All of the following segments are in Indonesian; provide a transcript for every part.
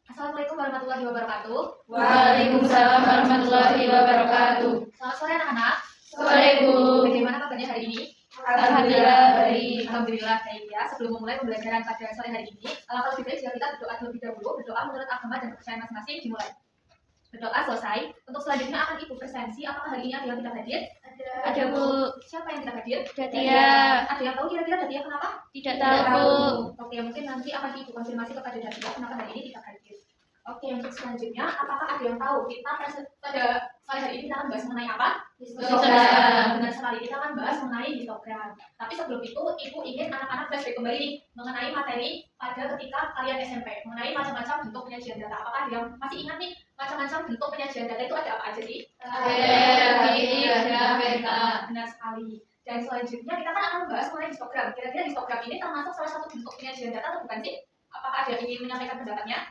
Assalamualaikum warahmatullahi wabarakatuh. Waalaikumsalam warahmatullahi wabarakatuh. Selamat sore anak-anak. Sore Bu. Bagaimana kabarnya hari ini? Alhamdulillah baik. Alhamdulillah baik ya. Sebelum memulai pembelajaran pada sore hari ini, alangkah lebih baik jika kita berdoa terlebih dahulu. Berdoa menurut agama dan kepercayaan masing-masing dimulai. Berdoa selesai. Untuk selanjutnya akan Ibu presensi. Apakah hari ini ada yang tidak hadir? Ada Bu. Siapa yang tidak hadir? Datia. Ada yang tahu kira-kira Datia kenapa? Tidak tahu. Oke, mungkin nanti akan Ibu konfirmasi kepada Datia kenapa hari ini tidak hadir. Oke, untuk selanjutnya, apakah ada yang tahu kita pada sore hari ini kita akan bahas mengenai apa? Histogram. Benar sekali, kita akan bahas mengenai histogram. Tapi sebelum itu, Ibu ingin anak-anak flashback kembali nih, mengenai materi pada ketika kalian SMP, mengenai macam-macam bentuk penyajian data. Apakah ada yang masih ingat nih, macam-macam bentuk penyajian data itu ada apa aja sih? Benar sekali. Dan selanjutnya kita kan akan membahas mengenai histogram. Kira-kira histogram ini termasuk salah satu bentuk penyajian data atau bukan sih? Apakah ada yang ingin menyampaikan pendapatnya?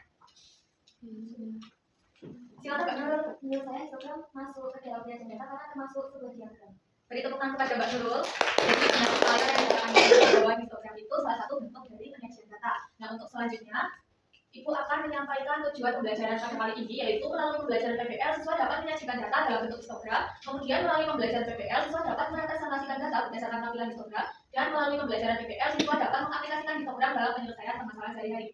Silakan Mbak Nurul. Menurut saya histogram masuk ke dalam penyajian data karena termasuk sebuah diagram. Beri tepuk tangan kepada Mbak Nurul. Jadi benar sekali yang dikatakan bahwa histogram itu salah satu bentuk dari penyajian data. Nah, untuk selanjutnya Ibu akan menyampaikan tujuan pembelajaran pada kali ini, yaitu melalui pembelajaran PPL siswa dapat menyajikan data dalam bentuk histogram. Kemudian melalui pembelajaran PPL siswa dapat merepresentasikan data berdasarkan tampilan histogram, dan melalui pembelajaran PPL siswa dapat mengaplikasikan histogram dalam penyelesaian permasalahan sehari-hari.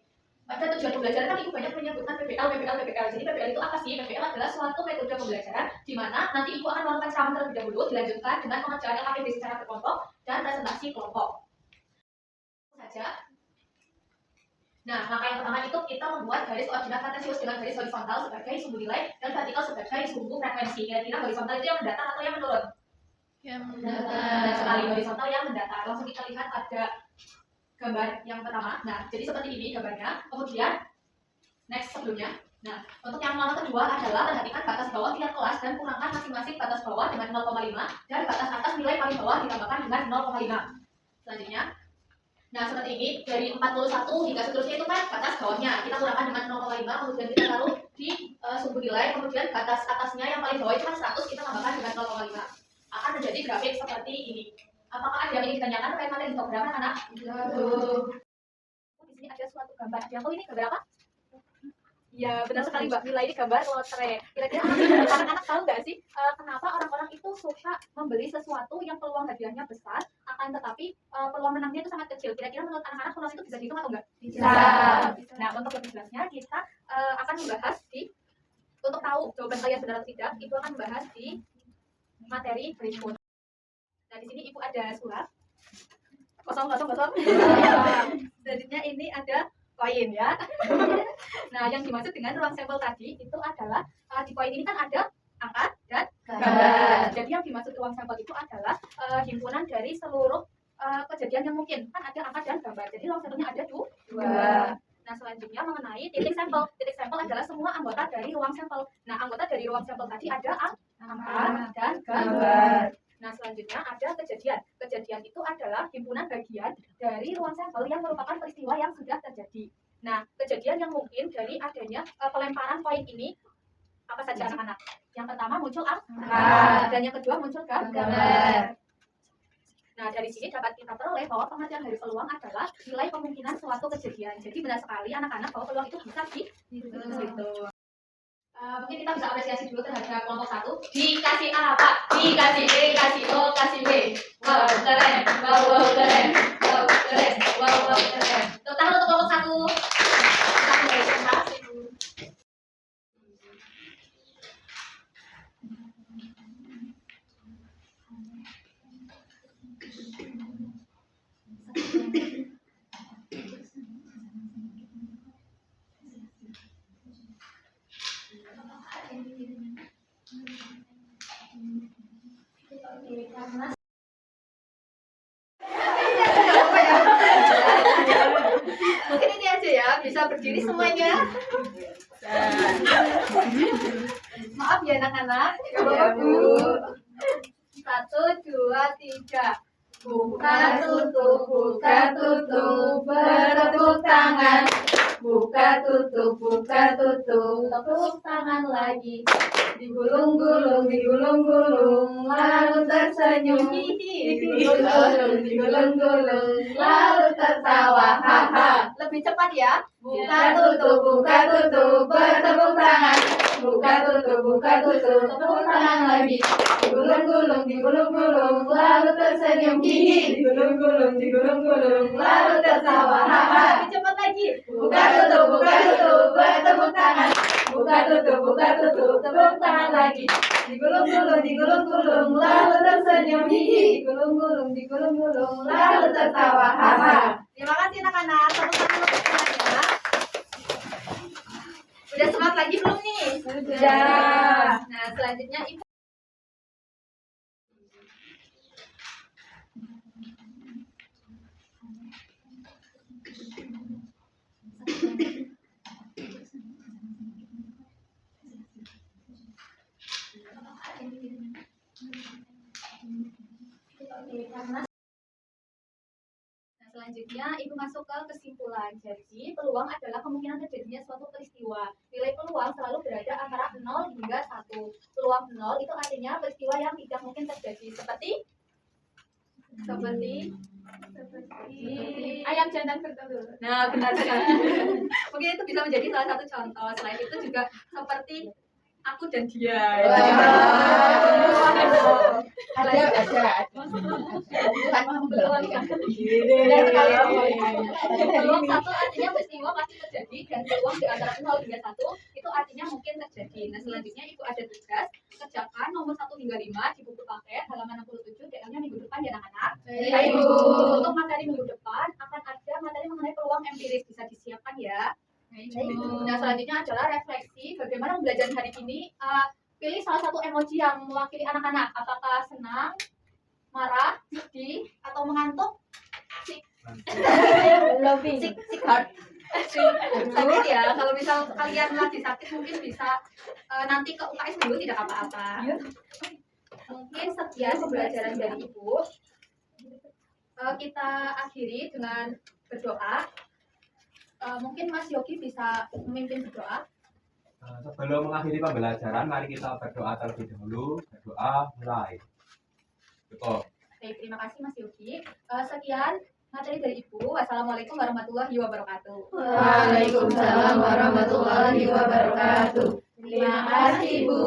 Pada tujuan pembelajaran kan Ibu banyak menyebutkan PPL. Jadi PPL itu apa sih? PPL adalah suatu metode pembelajaran di mana nanti Ibu akan melakukan ceramah terlebih dahulu, dilanjutkan dengan pengerjaan LKPD secara berkelompok dan presentasi kelompok. Saja. Nah, langkah yang pertama itu kita membuat garis koordinat kartesius dengan garis horizontal sebagai sumbu nilai dan vertikal sebagai sumbu frekuensi. Kira-kira horizontal itu yang mendatar atau yang menurun? Yang Dan sekali horizontal yang mendatar. Langsung kita lihat pada gambar yang pertama. Nah, jadi seperti ini gambarnya. Kemudian next sebelumnya. Nah, untuk yang langkah kedua adalah perhatikan batas bawah tiap kelas dan kurangkan masing-masing batas bawah dengan 0,5 dan batas atas nilai paling bawah ditambahkan dengan 0,5. Selanjutnya, nah seperti ini dari 41 hingga seterusnya itu kan batas bawahnya kita kurangkan dengan 0,5, kemudian kita taruh di sumbu nilai, kemudian batas atasnya yang paling bawah itu kan 100 kita tambahkan dengan 0,5. Akan menjadi grafik seperti ini. Apakah ada yang ingin ditanyakan terkait materi histogram anak? Di sini ada suatu gambar. Yang tahu ini gambar apa? Ya, benar sekali Mbak Mila, ini gambar lotre. Kira-kira anak-anak tahu nggak sih kenapa orang-orang itu suka membeli sesuatu yang peluang hadiahnya besar, akan tetapi peluang menangnya itu sangat kecil. Kira-kira menurut anak-anak peluang itu bisa dihitung atau enggak? Bisa. Nah, untuk lebih jelasnya kita akan membahas untuk tahu jawaban kalian benar atau tidak, Ibu akan membahas di materi berikut. Nah, di sini Ibu ada surat. Kosong. Selanjutnya ini ada koin ya. Nah, yang dimaksud dengan ruang sampel tadi itu adalah di koin ini kan ada angka dan gambar. Jadi yang dimaksud ruang sampel itu adalah himpunan dari seluruh kejadian yang mungkin. Kan ada angka dan gambar. Jadi ruang sampelnya ada dua. Nah, selanjutnya mengenai titik sampel. Titik sampel adalah semua anggota dari ruang sampel. Nah, anggota dari ruang sampel tadi ada angka dan gambar. Nah, selanjutnya ada kejadian. Kejadian itu adalah himpunan bagian dari ruang sampel yang merupakan peristiwa yang sudah terjadi. Nah, kejadian yang mungkin dari adanya pelemparan koin ini apa saja anak-anak? Yang pertama muncul angka, dan yang kedua muncul gambar. Nah, dari sini dapat kita peroleh bahwa pengertian dari peluang adalah nilai kemungkinan suatu kejadian. Jadi benar sekali anak-anak bahwa peluang itu bisa gitu. Mungkin kita bisa apresiasi dulu terhadap kelompok 1. Dikasih A, Pak. Dikasih B, kasih O, kasih B. Wow, keren. Wow, keren. Wow, keren. Wow, keren. Tepuk tangan untuk kelompok 1. Terima kasih, Bu. Mungkin ini aja ya, bisa berdiri semuanya. Maaf ya anak-anak. Ya, Bu. 1, 2, 3. Buka tutup, bertepuk tangan. Buka tutup, Tepuk tangan lagi. digulung-gulung, lalu tersenyum. Digulung-gulung, lalu tertawa, haha. Lebih lebih cepat ya. Buka tutup, bertepuk tangan. Buka tutup, tepuk tangan lagi. Digulung-gulung, lalu tersenyum gigi. Digulung-gulung, lalu tertawa. Haha. Lebih cepat lagi. Buka tutup, bertepuk tangan. Buka tutup, tepuk tangan lagi. Digulung-gulung, lalu tersenyum gigi. Digulung-gulung, lalu tertawa. Haha. Terima kasih anak-anak. Tepuk tangan untuk semuanya. Udah semangat lagi belum nih? Sudah. Nah, selanjutnya Ibu. Nah, selanjutnya Ibu masuk ke kesimpulan. Jadi, peluang adalah kemungkinan terjadinya suatu peristiwa. Nilai peluang selalu berada antara 0 hingga 1. Peluang 0 itu artinya peristiwa yang tidak mungkin terjadi. Seperti ayam jantan bertelur. Nah, benar sekali. Mungkin itu bisa menjadi salah satu contoh. Selain itu juga seperti aku dan dia. Ada. Peluang ya. Benar sekali. Peluang 1 artinya peristiwa pasti terjadi, dan peluang di antara 0 hingga 1 itu artinya mungkin terjadi. Nah, selanjutnya Ibu ada tugas kerjakan nomor 1 hingga 5 di buku paket halaman 67, DM-nya minggu depan ya anak-anak. Iya, Ibu. Untuk materi minggu depan akan ada materi mengenai peluang empiris, bisa disiapkan ya. Nah, selanjutnya adalah refleksi bagaimana pembelajaran hari ini. Pilih salah satu emoji yang mewakili anak-anak. Apakah senang, marah, sedih, atau mengantuk? Sik hard. Sakit ya. Kalau misal kalian lagi sakit mungkin bisa nanti ke UKS dulu, tidak apa-apa. Mungkin sekian pembelajaran dari Ibu. Kita akhiri dengan berdoa. Mungkin Mas Yogi bisa memimpin berdoa. Sebelum mengakhiri pembelajaran, mari kita berdoa terlebih dahulu. Berdoa mulai. Cukup. Baik, terima kasih Mas Yogi. Sekian materi dari Ibu. Wassalamualaikum warahmatullahi wabarakatuh. Waalaikumsalam warahmatullahi wabarakatuh. Terima kasih, Bu.